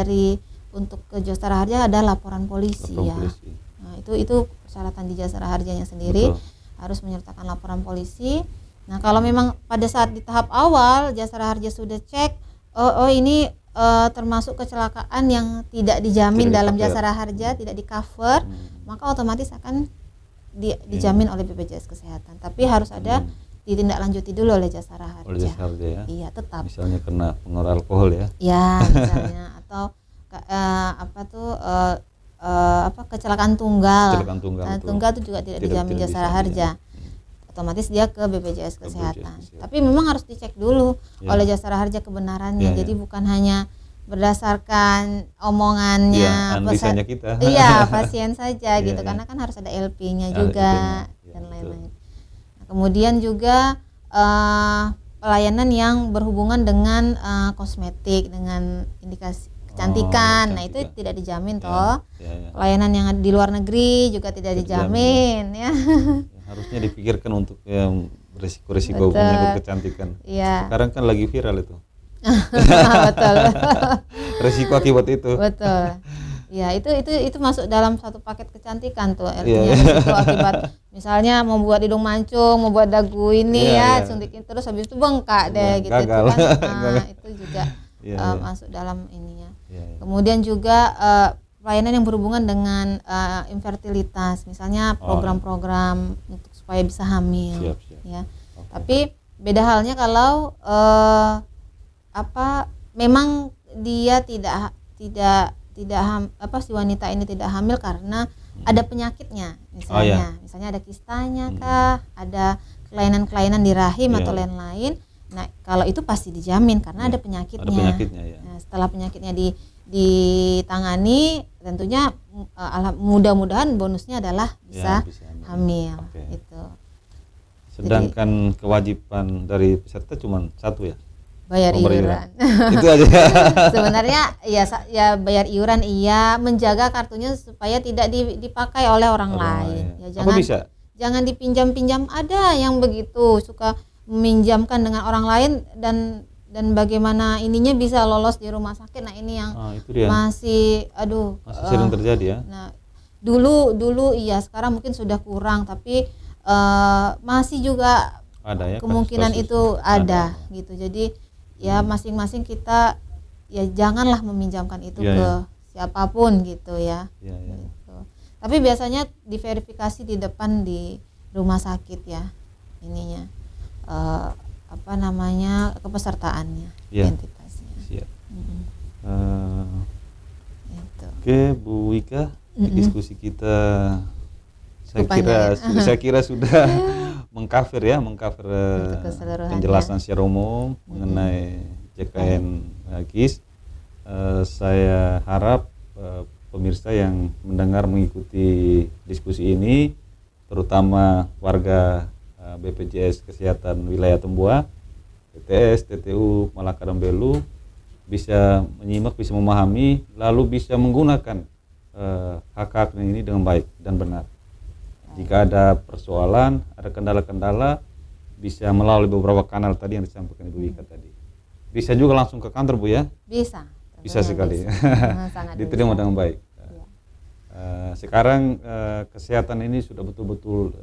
untuk ke Jasara Harja adalah laporan polisi. Nah, itu persyaratan di Jasara Harjanya sendiri. Harus menyertakan laporan polisi. Nah, kalau memang pada saat di tahap awal Jasara Harja sudah cek, ini termasuk kecelakaan yang tidak dijamin dalam Jasara Harja, tidak di-cover, maka otomatis akan dijamin oleh BPJS Kesehatan. Tapi harus ada ditindaklanjuti dulu oleh Jasara Harja. Oleh Jasara Harja ya. Iya, tetap. Misalnya kena pengaruh alkohol ya. Ya, misalnya atau kecelakaan tunggal. Tunggal itu juga tidak dijamin Jasara Harja. Otomatis dia ke BPJS Kesehatan. Tapi memang harus dicek dulu oleh Jasara Harja kebenarannya. Jadi bukan hanya berdasarkan omongannya kita. Pasien saja gitu. Karena kan harus ada LP-nya juga dan lain-lain. Nah, kemudian juga pelayanan yang berhubungan dengan kosmetik, dengan indikasi kecantikan. Nah, itu tidak dijamin toh. Pelayanan yang di luar negeri juga tidak dijamin ya. Harusnya dipikirkan untuk yang risiko-risiko penyakit kecantikan. Sekarang kan lagi viral itu. Betul. Risiko akibat itu. Betul. Ya, itu masuk dalam satu paket kecantikan tuh. Artinya risiko akibat misalnya membuat hidung mancung, membuat dagu ini suntikin terus habis itu bengkak deh gitu. Gagal. Itu kan itu juga masuk dalam ininya. Kemudian juga pelayanan yang berhubungan dengan infertilitas, misalnya program-program untuk supaya bisa hamil, ya. Tapi beda halnya kalau memang dia si wanita ini tidak hamil karena ada penyakitnya, misalnya ada kistanya kah, ada kelainan-kelainan di rahim atau lain-lain. Nah, kalau itu pasti dijamin karena ada penyakitnya. Nah, setelah penyakitnya ditangani, tentunya mudah-mudahan bonusnya adalah bisa hamil. Itu. Sedangkan kewajiban dari peserta cuma satu ya, bayar iuran. Itu aja. Sebenarnya ya bayar iuran, menjaga kartunya supaya tidak dipakai oleh orang lain. Ya, jangan dipinjam-pinjam. Ada yang begitu suka meminjamkan dengan orang lain dan bagaimana ininya bisa lolos di rumah sakit. Nah, ini yang masih sering terjadi ya. Nah, dulu sekarang mungkin sudah kurang, tapi masih juga ada ya, kemungkinan kasus itu ada gitu. Jadi ya masing-masing kita ya janganlah meminjamkan itu ke siapapun gitu ya. Gitu. Tapi biasanya diverifikasi di depan di rumah sakit ya ininya. Kepesertaannya, identitasnya. Siap. Oke, Bu Wika, diskusi kita saya kira sudah mengcover penjelasan secara umum mengenai JKN KIS. Saya harap pemirsa yang mendengar mengikuti diskusi ini terutama warga BPJS Kesehatan Wilayah Tambua, PTS, TTU, Malaka dan Belu bisa menyimak, bisa memahami, lalu bisa menggunakan hak-haknya ini dengan baik dan benar. Jika ada persoalan, ada kendala-kendala, bisa melalui beberapa kanal tadi yang disampaikan Ibu Wika tadi. Bisa juga langsung ke kantor, Bu, ya? Bisa. Bisa sekali. Sangat diterima bisa. dengan baik. Sekarang kesehatan ini sudah betul-betul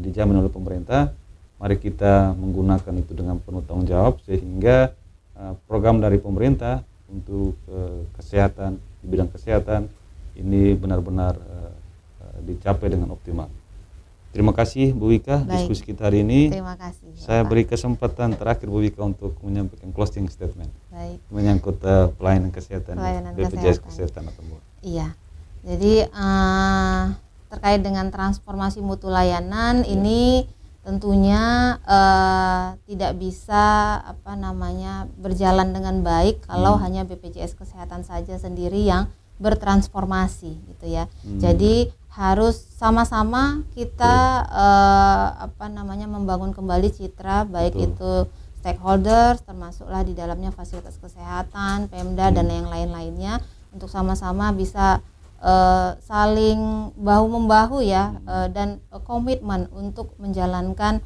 dijamin oleh pemerintah. Mari kita menggunakan itu dengan penuh tanggung jawab sehingga program dari pemerintah untuk kesehatan di bidang kesehatan ini benar-benar dicapai dengan optimal. Terima kasih Bu Wika diskusi kita hari ini. Terima kasih. Saya beri kesempatan terakhir Bu Wika untuk menyampaikan closing statement. Baik. Menyangkut pelayanan kesehatan BPJS Kesehatan Tambua. Iya. Jadi terkait dengan transformasi mutu layanan ini tentunya tidak bisa berjalan dengan baik kalau hanya BPJS Kesehatan saja sendiri yang bertransformasi gitu ya. Jadi harus sama-sama kita membangun kembali citra baik itu stakeholders termasuklah di dalamnya fasilitas kesehatan, Pemda dan yang lain-lainnya untuk sama-sama bisa saling bahu-membahu ya dan komitmen untuk menjalankan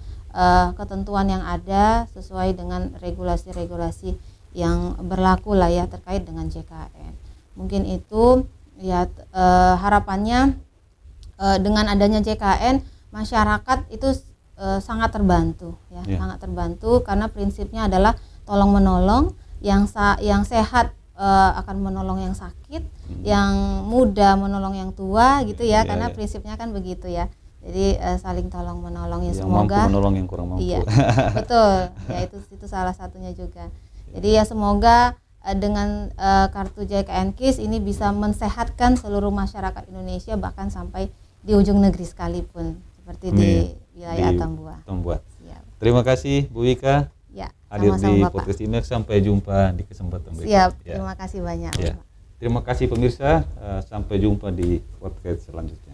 ketentuan yang ada sesuai dengan regulasi-regulasi yang berlaku lah ya terkait dengan JKN. Mungkin itu ya harapannya dengan adanya JKN masyarakat itu sangat terbantu ya, sangat terbantu karena prinsipnya adalah tolong menolong, yang sehat akan menolong yang sakit, yang muda menolong yang tua gitu ya, karena prinsipnya kan begitu ya. Jadi saling tolong menolong ya, yang semoga mampu menolong yang kurang mampu. Iya, betul. Ya itu salah satunya juga. Jadi ya semoga dengan kartu JKN KIS ini bisa mensehatkan seluruh masyarakat Indonesia bahkan sampai di ujung negeri sekalipun seperti di wilayah Tambua. Terima kasih Bu Wika. Ya, hadir di Bapak. podcast IMEX. Sampai jumpa di kesempatan berikutnya. Siap, terima kasih banyak. Terima kasih pemirsa, sampai jumpa di podcast selanjutnya.